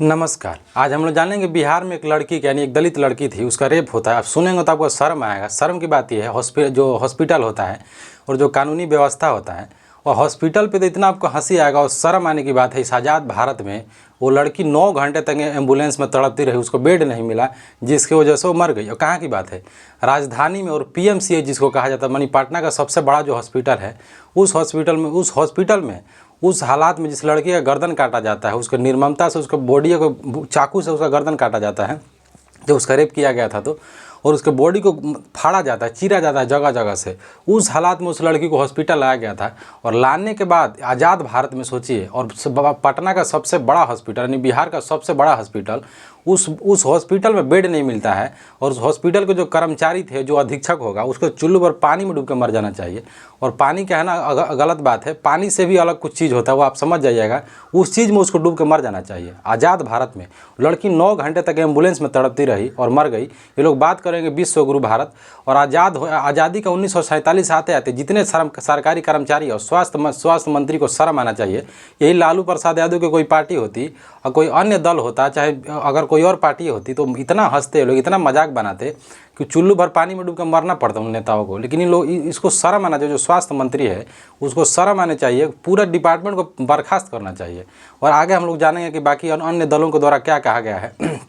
नमस्कार। आज हम लोग जानेंगे बिहार में एक लड़की यानी एक दलित लड़की थी, उसका रेप होता है। आप सुनेंगे तो आपको शर्म आएगा। शर्म की बात यह है, जो हॉस्पिटल होता है और जो कानूनी व्यवस्था होता है, और हॉस्पिटल पे तो इतना आपको हंसी आएगा और शर्म आने की बात है। इस आज़ाद भारत में वो लड़की 9 घंटे तक एम्बुलेंस में तड़पती रही, उसको बेड नहीं मिला, जिसकी वजह से वो मर गई। और कहाँ की बात है, राजधानी में। और पीएमसीएच जिसको कहा जाता है, पाटना का सबसे बड़ा जो हॉस्पिटल है, उस हॉस्पिटल में उस हालात में जिस लड़की का गर्दन काटा जाता है, उसके निर्ममता से उसके बॉडी को चाकू से उसका गर्दन काटा जाता है जब उसका रेप किया गया था तो, और उसके बॉडी को फाड़ा जाता है, चीरा जाता है जगह जगह से। उस हालात में उस लड़की को हॉस्पिटल लाया गया था। और लाने के बाद आज़ाद भारत में सोचिए, और पटना का सबसे बड़ा हॉस्पिटल यानी बिहार का सबसे बड़ा हॉस्पिटल, उस हॉस्पिटल में बेड नहीं मिलता है। और उस हॉस्पिटल के जो कर्मचारी थे, जो अधीक्षक होगा, उसको चुल्लू पर पानी में डूब के मर जाना चाहिए। और पानी क्या है ना, गलत बात है, पानी से भी अलग कुछ चीज़ होता है, वो आप समझ जाइएगा। उस चीज़ में उसको डूब के मर जाना चाहिए। आज़ाद भारत में लड़की 9 घंटे तक एम्बुलेंस में तड़पती रही और मर गई। ये लोग बात करेंगे विश्व गुरु भारत। और आज़ादी का 1947 आते आते जितने सरकारी कर्मचारी और स्वास्थ्य मंत्री को शर्म आना चाहिए। यही लालू प्रसाद यादव की कोई पार्टी होती और कोई अन्य दल होता, चाहे अगर कोई और पार्टी होती, तो इतना हंसते लोग, इतना मजाक बनाते कि चुल्लू भर पानी में डूब कर मरना पड़ता उन नेताओं को। लेकिन इन लोग, इसको शर्म आना चाहिए। जो स्वास्थ्य मंत्री है उसको शर्म आने चाहिए, पूरा डिपार्टमेंट को बर्खास्त करना चाहिए। और आगे हम लोग जानेंगे कि बाकी अन्य दलों के द्वारा क्या कहा गया है।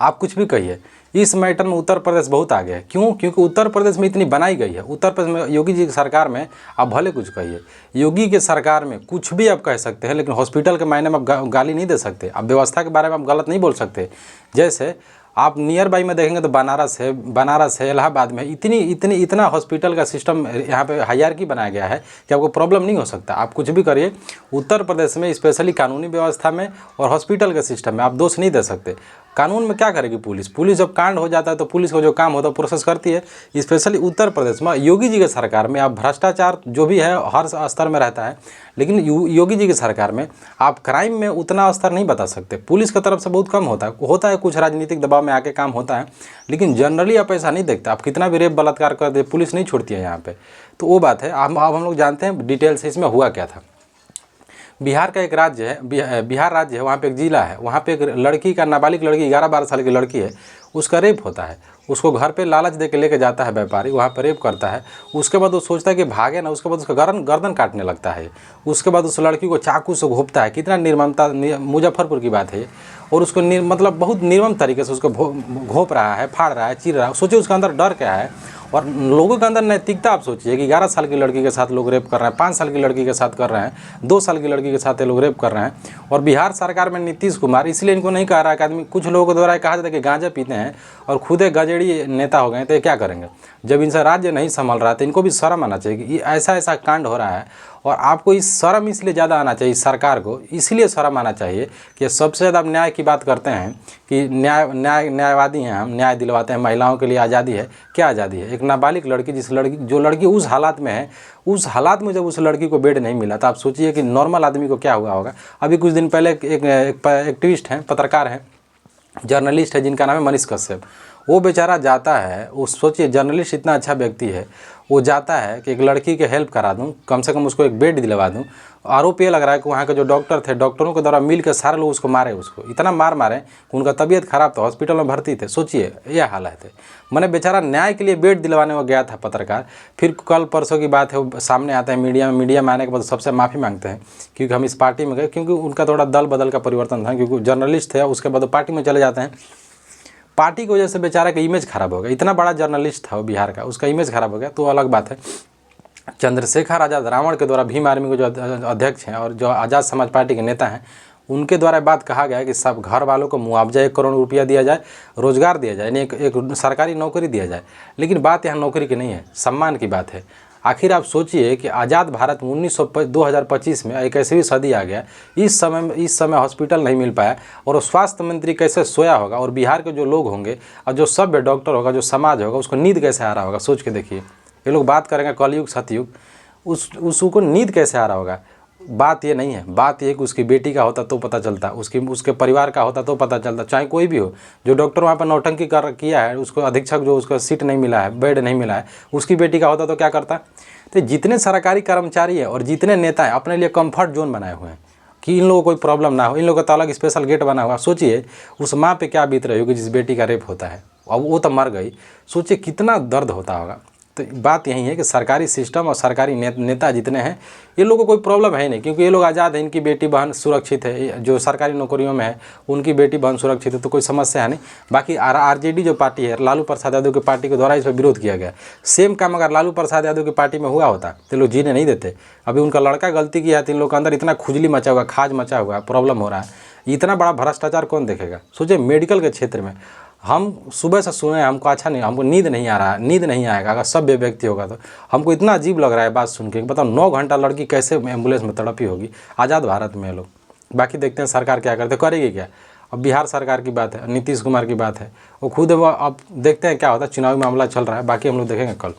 आप कुछ भी कहिए, इस मैटर में उत्तर प्रदेश बहुत आगे है। क्यों? क्योंकि उत्तर प्रदेश में इतनी बनाई गई है। उत्तर प्रदेश में योगी जी की सरकार में आप भले कुछ कहिए, योगी के सरकार में कुछ भी आप कह सकते हैं, लेकिन हॉस्पिटल के मायने में आप गाली नहीं दे सकते। आप व्यवस्था के बारे में आप गलत नहीं बोल सकते। जैसे आप नियर बाई में देखेंगे तो बनारस है, इलाहाबाद में इतना हॉस्पिटल का सिस्टम यहाँ पे हायरार्की बनाया गया है कि आपको प्रॉब्लम नहीं हो सकता। आप कुछ भी करिए, उत्तर प्रदेश में स्पेशली कानूनी व्यवस्था में और हॉस्पिटल के सिस्टम में आप दोष नहीं दे सकते। कानून में क्या करेगी पुलिस जब कांड हो जाता है तो पुलिस को जो काम होता है प्रोसेस करती है। स्पेशली उत्तर प्रदेश में योगी जी के सरकार में आप भ्रष्टाचार जो भी है हर स्तर में रहता है, लेकिन योगी जी की सरकार में आप क्राइम में उतना स्तर नहीं बता सकते। पुलिस की तरफ से बहुत कम होता है, कुछ राजनीतिक दबाव में आके काम होता है, लेकिन जनरली आप ऐसा नहीं देखते। आप कितना भी रेप बलात्कार कर दे, पुलिस नहीं छोड़ती है यहाँ पे। तो वो बात है। अब हम लोग जानते हैं डिटेल से इसमें हुआ क्या था। बिहार का एक राज्य है, बिहार राज्य है, वहाँ पे एक जिला है। वहाँ पे एक लड़की का, नाबालिग लड़की, 11-12 साल की लड़की है, उसका रेप होता है। उसको घर पे लालच दे के लेके जाता है व्यापारी, वहाँ पर रेप करता है। उसके बाद वो सोचता है कि भागे ना, उसके बाद उसका गर्दन काटने लगता है। उसके बाद उस लड़की को चाकू से घोंपता है। कितना निर्ममता, मुजफ्फरपुर की बात है ये। और उसको मतलब बहुत निर्मम तरीके से उसको घोंप रहा है, फाड़ रहा है, चीर रहा है। सोचिए उसके अंदर डर क्या है और लोगों के अंदर नैतिकता। आप सोचिए कि 11 साल की लड़की के साथ लोग रेप कर रहे हैं, 5 साल की लड़की के साथ कर रहे हैं, 2 साल की लड़की के साथ ये लोग रेप कर रहे हैं। और बिहार सरकार में नीतीश कुमार, इसलिए इनको नहीं कह रहा है कि आदमी, कुछ लोगों के द्वारा कहा जाता है कि गांजा पीते हैं और खुद एक गजेड़ी नेता हो गए, तो ये क्या करेंगे? जब इनसे राज्य नहीं संभल रहा तो इनको भी शर्म आना चाहिए कि ऐसा कांड हो रहा है। और आपको इस शर्म इसलिए ज़्यादा आना चाहिए, सरकार को इसलिए शर्म आना चाहिए कि सबसे ज़्यादा न्याय की बात करते हैं कि न्यायवादी हैं हम, न्याय दिलवाते हैं, महिलाओं के लिए आज़ादी है। क्या आज़ादी है? एक नाबालिग लड़की, जो लड़की उस हालात में है, उस हालात में जब उस लड़की को बेड नहीं मिला, तो आप सोचिए कि नॉर्मल आदमी को क्या हुआ होगा। अभी कुछ दिन पहले एक एक्टिविस्ट हैं, पत्रकार हैं, जर्नलिस्ट है, जिनका नाम है मनीष कश्यप। वो बेचारा जाता है, वो सोचिए जर्नलिस्ट इतना अच्छा व्यक्ति है, वो जाता है कि एक लड़की के हेल्प करा दूं, कम से कम उसको एक बेड दिलवा दूं। आरोप ये लग रहा है कि वहाँ के जो डॉक्टर थे, डॉक्टरों के द्वारा मिल कर सारे लोग उसको मारे, उसको इतना मारे कि उनका तबीयत खराब था, हॉस्पिटल में भर्ती थे। सोचिए यह हालत है। मैंने बेचारा न्याय के लिए बेड दिलवाने को गया था पत्रकार। फिर कल परसों की बात है, वो सामने आता है मीडिया में आने के बाद सबसे माफ़ी मांगते हैं क्योंकि हम इस पार्टी में गए, क्योंकि उनका थोड़ा दल बदल का परिवर्तन था, क्योंकि जर्नलिस्ट थे, उसके बाद पार्टी में चले जाते हैं। पार्टी की वजह से बेचारा का इमेज खराब हो गया। इतना बड़ा जर्नलिस्ट था वो बिहार का, उसका इमेज खराब हो गया, तो अलग बात है। चंद्रशेखर आज़ाद, रावण के द्वारा भीम आर्मी के जो अध्यक्ष हैं और जो आज़ाद समाज पार्टी के नेता हैं, उनके द्वारा बात कहा गया है कि सब घर वालों को मुआवजा 1 करोड़ रुपया दिया जाए, रोजगार दिया जाए, यानी एक सरकारी नौकरी दिया जाए। लेकिन बात यहाँ नौकरी की नहीं है, सम्मान की बात है। आखिर आप सोचिए कि आज़ाद भारत में 2025 में एक ऐसी भी सदी आ गया, इस समय हॉस्पिटल नहीं मिल पाया, और स्वास्थ्य मंत्री कैसे सोया होगा, और बिहार के जो लोग होंगे और जो सभ्य डॉक्टर होगा, जो समाज होगा, उसको नींद कैसे आ रहा होगा। सोच के देखिए। ये लोग बात करेंगे कलयुग सतयुग, उसको नींद कैसे आ रहा होगा। बात ये नहीं है, बात ये कि उसकी बेटी का होता तो पता चलता, उसके परिवार का होता तो पता चलता, चाहे कोई भी हो। जो डॉक्टर वहाँ पर नौटंकी किया है, उसको अधीक्षक जो उसको सीट नहीं मिला है, बेड नहीं मिला है, उसकी बेटी का होता तो क्या करता। तो जितने सरकारी कर्मचारी हैं और जितने नेता हैं अपने लिए कंफर्ट जोन बनाए हुए हैं कि इन लोगों को कोई प्रॉब्लम ना हो, इन लोगों का तो अलग स्पेशल गेट बना हुआ। सोचिए उस माँ पे क्या बीत रही होगी जिस बेटी का रेप होता है, अब वो तो मर गई, सोचिए कितना दर्द होता होगा। तो बात यही है कि सरकारी सिस्टम और सरकारी नेता जितने हैं, ये लोगों को कोई प्रॉब्लम है नहीं, क्योंकि ये लोग आज़ाद हैं, इनकी बेटी बहन सुरक्षित है, जो सरकारी नौकरियों में है उनकी बेटी बहन सुरक्षित है, तो कोई समस्या है नहीं। बाकी आरजेडी जो पार्टी है, लालू प्रसाद यादव की पार्टी के द्वारा इस पर विरोध किया गया। सेम काम अगर लालू प्रसाद यादव की पार्टी में हुआ होता तो लोग जीने नहीं देते। अभी उनका लड़का गलती किया तो इन लोग के अंदर इतना खुजली मचा हुआ, खाज मचा हुआ, प्रॉब्लम हो रहा है, इतना बड़ा भ्रष्टाचार कौन देखेगा। सोचिए मेडिकल के क्षेत्र में हम सुबह से सुने, हमको अच्छा नहीं, हमको नींद नहीं आ रहा है, नींद नहीं आएगा अगर सभ्य व्यक्ति होगा तो। हमको इतना अजीब लग रहा है बात सुन के, बताओ 9 घंटा लड़की कैसे एम्बुलेंस में तड़पी होगी आज़ाद भारत में लोग। बाकी देखते हैं सरकार क्या करते, करेगी क्या। अब बिहार सरकार की बात है, नीतीश कुमार की बात है, वो खुद अब देखते हैं क्या होता है, चुनावी मामला चल रहा है, बाकी हम लोग देखेंगे कल।